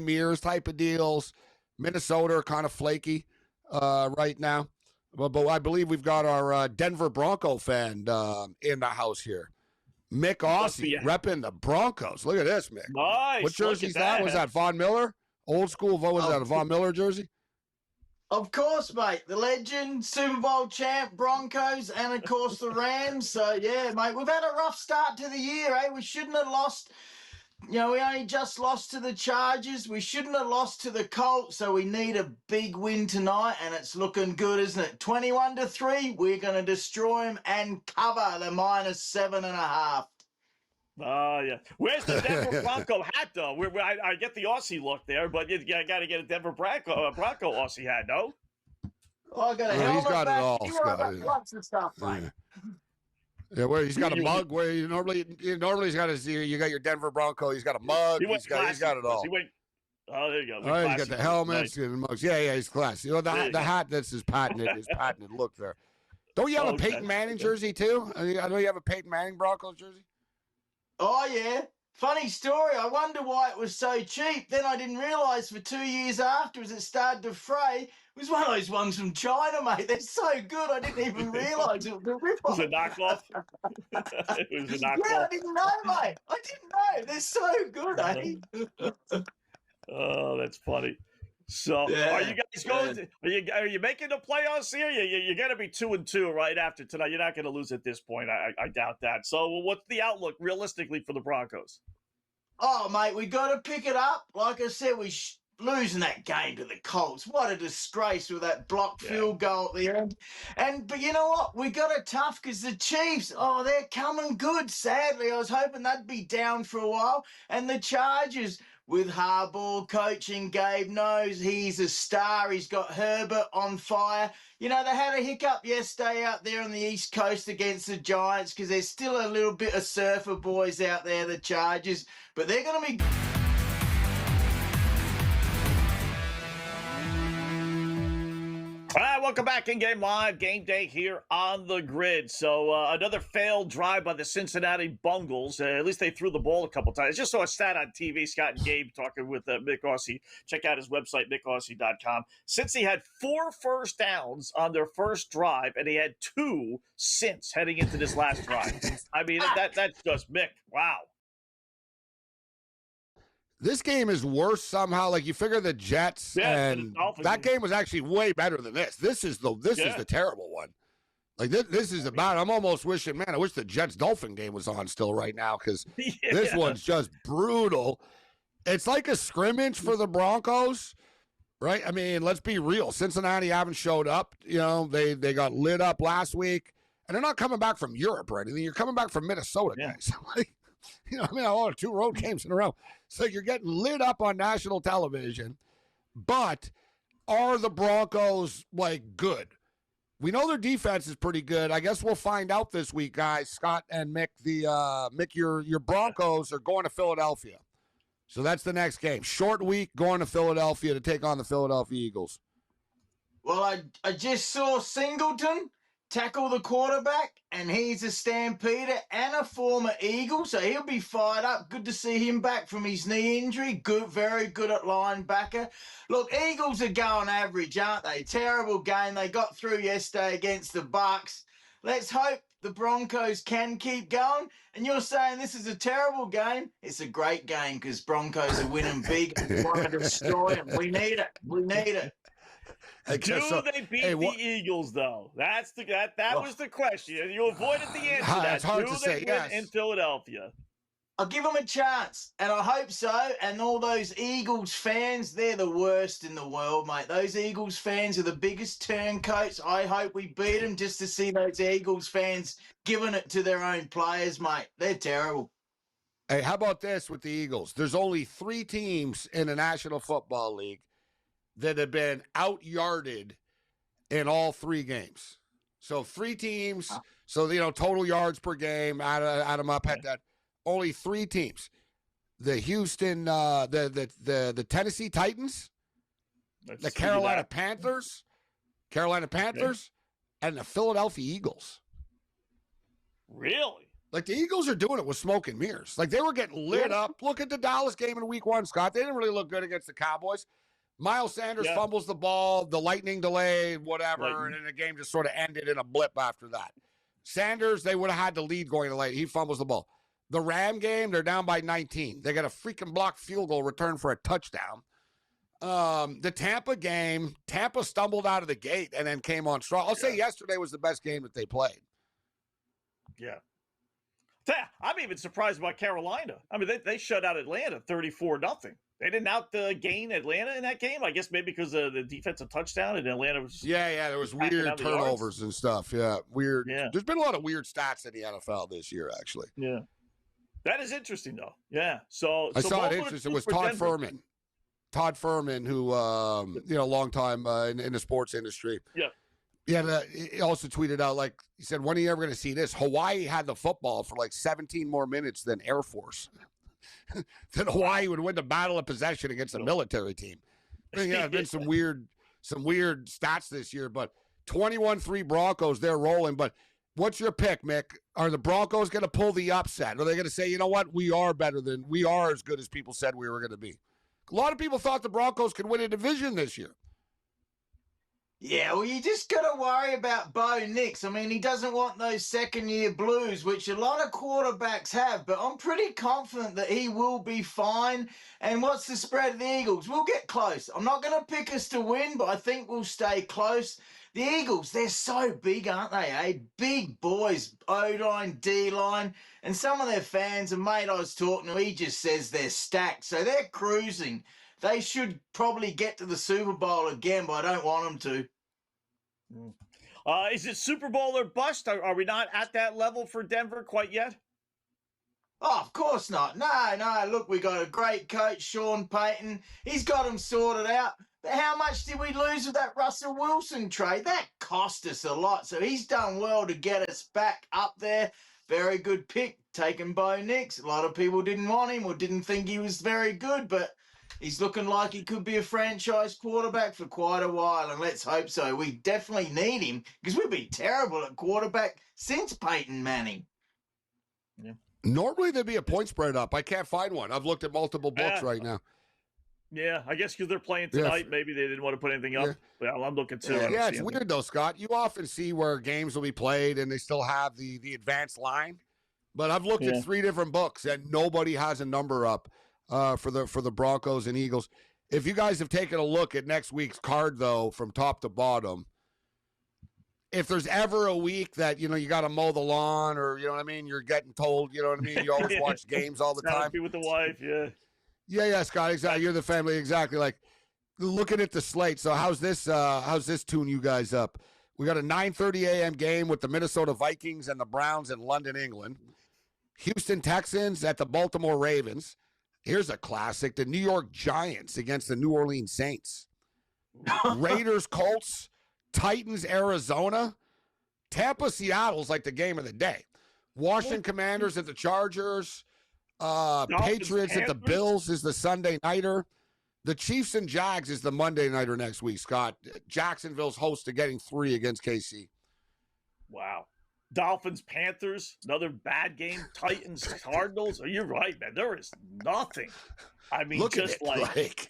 mirrors type of deals. Minnesota are kind of flaky right now. But I believe we've got our Denver Bronco fan in the house here. Mick Aussie repping the Broncos. Look at this, Mick. Nice. What jersey's that? Was that Von Miller? Old school, what was that, a Von Miller jersey? Of course, mate. The legend, Super Bowl champ, Broncos, and, of course, the Rams. So, yeah, mate, we've had a rough start to the year, eh? We shouldn't have lost. We only just lost to the Chargers. We shouldn't have lost to the Colts, so we need a big win tonight, and it's looking good, isn't it? 21-3, we're going to destroy them and cover the -7.5. Oh, yeah. Where's the Denver Bronco hat, though? I get the Aussie look there, but you got to get a Denver Bronco Aussie hat, no? Oh, I got a helmet he's got back. it all, You Scott. lots of stuff, mate. Yeah, where he's got a mug. Where normally he's got you got your Denver Bronco. He's got a mug. He's got it all. Oh, there you go. All right, he's got the helmets and the mugs. Yeah, he's classy. The hat, that's his patented look there. Don't you have a Peyton Manning jersey too? I know you have a Peyton Manning Broncos jersey. Oh, yeah. Funny story. I wonder why it was so cheap. Then I didn't realise for 2 years afterwards it started to fray. It was one of those ones from China, mate. They're so good. I didn't even realise it was a rip-off. It was a knockoff? It was a knockoff? Yeah, I didn't know, mate. I didn't know. They're so good, eh? Oh, that's funny. So, are you guys going? Are you making the playoffs here? You're going to be 2-2 right after tonight. You're not going to lose at this point. I doubt that. So, what's the outlook realistically for the Broncos? Oh, mate, we got to pick it up. Like I said, losing that game to the Colts. What a disgrace with that blocked field goal at the end. But you know what? We got it tough because the Chiefs, they're coming good. Sadly, I was hoping they'd be down for a while. And the Chargers, with Harbaugh coaching, Gabe knows he's a star. He's got Herbert on fire. They had a hiccup yesterday out there on the East Coast against the Giants because there's still a little bit of surfer boys out there, the Chargers. But they're going to be... All right, welcome back. In-game live, game day here on the grid. So another failed drive by the Cincinnati Bengals. At least they threw the ball a couple times. I just saw a stat on TV, Scott and Gabe talking with Mick Aussie. Check out his website, mickaussie.com. Since he had 4 first downs on their first drive, and he had 2 since heading into this last drive. I mean, that's just Mick. Wow. This game is worse somehow. Like you figure the Jets and that game was actually way better than this. This is the terrible one. Like this is about. I'm almost wishing, man. I wish the Jets Dolphin game was on still right now because this one's just brutal. It's like a scrimmage for the Broncos, right? I mean, let's be real. Cincinnati haven't showed up. They got lit up last week, and they're not coming back from Europe or anything. You're coming back from Minnesota, guys. All 2 road games in a row. So you're getting lit up on national television, but are the Broncos, good? We know their defense is pretty good. I guess we'll find out this week, guys. Scott and Mick, Mick, your Broncos are going to Philadelphia. So that's the next game. Short week going to Philadelphia to take on the Philadelphia Eagles. Well, I just saw Singleton tackle the quarterback, and he's a Stampeder and a former Eagle, so he'll be fired up. Good to see him back from his knee injury. Good, very good at linebacker. Look, Eagles are going average, aren't they? Terrible game. They got through yesterday against the Bucs. Let's hope the Broncos can keep going. And you're saying this is a terrible game? It's a great game because Broncos are winning big. We want to destroy them. We need it. We need it. Do they beat the Eagles, though? That was the question. You avoided the answer to that. It's hard to say, win in Philadelphia? I'll give them a chance, and I hope so. And all those Eagles fans, they're the worst in the world, mate. Those Eagles fans are the biggest turncoats. I hope we beat them just to see those Eagles fans giving it to their own players, mate. They're terrible. Hey, how about this with the Eagles? There's only 3 teams in the National Football League that have been out-yarded in all 3 games. So 3 teams, total yards per game, add them up, had that. Only 3 teams. The Houston, the Tennessee Titans, the Carolina Panthers, and the Philadelphia Eagles. Really? Like, the Eagles are doing it with smoke and mirrors. Like, they were getting lit up. Look at the Dallas game in week 1, Scott. They didn't really look good against the Cowboys. Miles Sanders fumbles the ball, the lightning delay, whatever, and then the game just sort of ended in a blip after that. Sanders, they would have had the lead going to late. He fumbles the ball. The Ram game, they're down by 19. They got a freaking blocked field goal return for a touchdown. The Tampa game, Tampa stumbled out of the gate and then came on strong. I'll say yesterday was the best game that they played. Yeah. I'm even surprised by Carolina. I mean, they shut out Atlanta 34-0. They didn't out-gain Atlanta in that game, I guess maybe because of the defensive touchdown, and Atlanta was... Yeah, there was weird turnovers and stuff. Yeah, weird. Yeah. There's been a lot of weird stats in the NFL this year, actually. Yeah. That is interesting, though. Yeah. So I saw it interesting. It was Todd Furman. Todd Furman, who, long time in the sports industry. Yeah. Yeah, he also tweeted out, like, he said, when are you ever going to see this? Hawaii had the football for like 17 more minutes than Air Force. That Hawaii would win the battle of possession against a military team. Yeah, there's been some weird stats this year, but 21-3 Broncos, they're rolling. But what's your pick, Mick? Are the Broncos going to pull the upset? Are they going to say, you know what, we are as good as people said we were going to be? A lot of people thought the Broncos could win a division this year. Yeah, well, you just got to worry about Bo Nix. I mean, he doesn't want those second-year blues, which a lot of quarterbacks have, but I'm pretty confident that he will be fine. And what's the spread of the Eagles? We'll get close. I'm not going to pick us to win, but I think we'll stay close. The Eagles, they're so big, aren't they, eh? Big boys, O-line, D-line, and some of their fans, a mate I was talking to, he just says they're stacked, so they're cruising. They should probably get to the Super Bowl again, but I don't want them to. Is it Super Bowl or bust? Are we not at that level for Denver quite yet? Oh, of course not. No. Look, we got a great coach, Sean Payton. He's got them sorted out. But how much did we lose with that Russell Wilson trade? That cost us a lot. So he's done well to get us back up there. Very good pick, taking Bo Nix. A lot of people didn't want him or didn't think he was very good, but he's looking like he could be a franchise quarterback for quite a while, and let's hope so. We definitely need him because we've been terrible at quarterback since Peyton Manning. Yeah. Normally there'd be a point spread up. I can't find one. I've looked at multiple books right now. Yeah, I guess because they're playing tonight, maybe they didn't want to put anything up. Yeah. Well, I'm looking too. Yeah, it's weird though, Scott. You often see where games will be played and they still have the advanced line. But I've looked at 3 different books and nobody has a number up for the Broncos and Eagles. If you guys have taken a look at next week's card, though, from top to bottom, if there's ever a week that, you got to mow the lawn or, you're getting told, you always watch games all the time. Be with the wife, yeah. Yeah, Scott, exactly. You're the family, exactly. Like, looking at the slate. So how's this tune you guys up? We got a 9:30 a.m. game with the Minnesota Vikings and the Browns in London, England. Houston Texans at the Baltimore Ravens. Here's a classic, the New York Giants against the New Orleans Saints. Raiders, Colts, Titans, Arizona. Tampa, Seattle's like the game of the day. Washington Commanders at the Chargers. Patriots at the Bills is the Sunday nighter. The Chiefs and Jags is the Monday nighter next week, Scott. Jacksonville's host to getting 3 against KC. Wow. Dolphins, Panthers, another bad game. Titans, Cardinals. You're right, man. There is nothing. I mean, look just at it.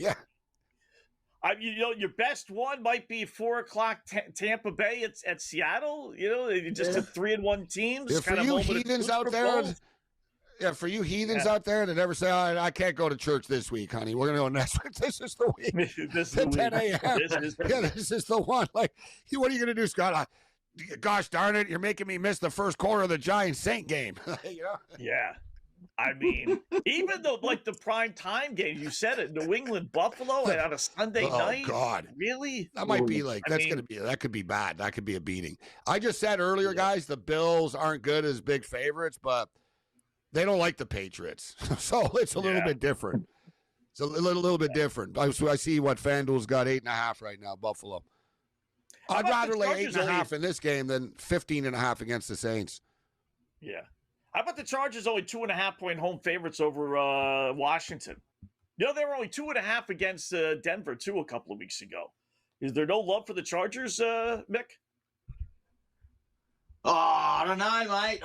Your best one might be 4:00 Tampa Bay at Seattle. Just a 3-1 teams. Yeah, for you heathens out there. Yeah, for you heathens out there that never say, I can't go to church this week, honey. We're going to go next week. This is the week. This is the 10 a.m. This is the one. Like, what are you going to do, Scott? Gosh darn it, you're making me miss the first quarter of the Giants-Saint game. Yeah. I mean, even though, like, the prime time game, you said it, New England, Buffalo on a Sunday night. Oh, God. Really? That might be like, that could be bad. That could be a beating. I just said earlier, guys, the Bills aren't good as big favorites, but they don't like the Patriots. So it's a little bit different. It's a little bit different. I see what FanDuel's got 8.5 right now, Buffalo. I'd rather lay 8.5 in this game than 15.5 against the Saints. Yeah. How about the Chargers only 2.5-point home favorites over Washington? They were only 2.5 against Denver, too, a couple of weeks ago. Is there no love for the Chargers, Mick? Oh, I don't know, mate.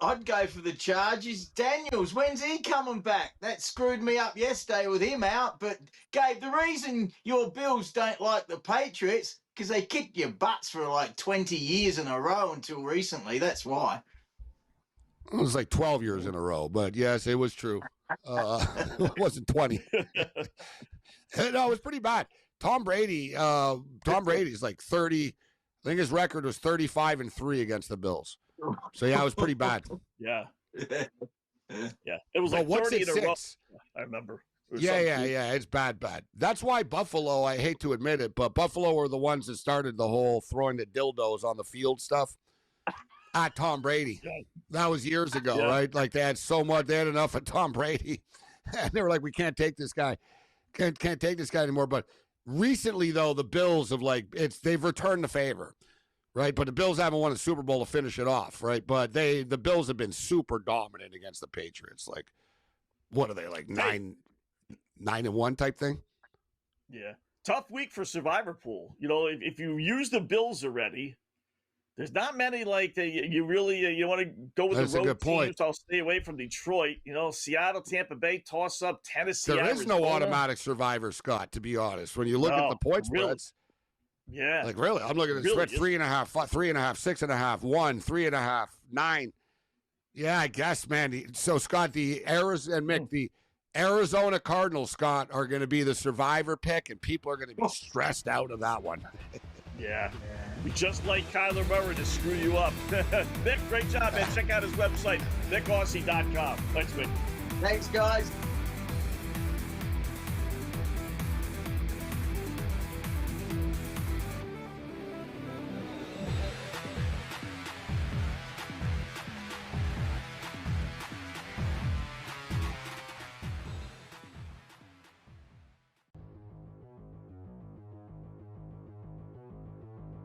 I'd go for the Chargers. Daniels, when's he coming back? That screwed me up yesterday with him out. But Gabe, the reason your Bills don't like the Patriots because they kicked your butts for like 20 years in a row until recently. That's why. It was like 12 years in a row, but yes, it was true. It wasn't 20. No, it was pretty bad. Tom Brady's like 30. I think his record was 35-3 against the Bills. So yeah, it was pretty bad. Yeah. Yeah. It was like 30 in a row. I remember. Yeah. It's bad. That's why Buffalo, I hate to admit it, but Buffalo were the ones that started the whole throwing the dildos on the field stuff at Tom Brady. Yeah. That was years ago, right? Like they had enough of Tom Brady. And they were like, we can't take this guy. Can't take this guy anymore. But recently, though, the Bills have they've returned the favor, right? But the Bills haven't won a Super Bowl to finish it off, right? But the Bills have been super dominant against the Patriots. Like, what are they, like 9-1 type thing? Yeah. Tough week for Survivor Pool. You know, if you use the Bills already, there's not many like you really you want to go with the road teams. I'll stay away from Detroit. You know, Seattle, Tampa Bay, toss up Tennessee. There is no automatic survivor, Scott. To be honest, when you look at the point spreads, like really, I'm looking at the spread 3.5, 3.5, 6.5, 1, 3.5, 9. Yeah, I guess, man. So Scott, the Arizona Cardinals, Scott, are going to be the survivor pick, and people are going to be stressed out of that one. Yeah. We just like Kyler Murray to screw you up. Nick, great job, man. Check out his website, nickaussie.com. Thanks, Vic. Thanks, guys.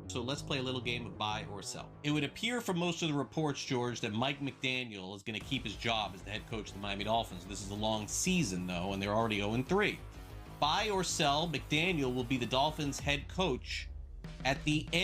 So let's play a little game of buy or sell. It would appear from most of the reports, George, that Mike McDaniel is going to keep his job as the head coach of the Miami Dolphins. This is a long season, though, and they're already 0-3. Buy or sell, McDaniel will be the Dolphins head coach at the end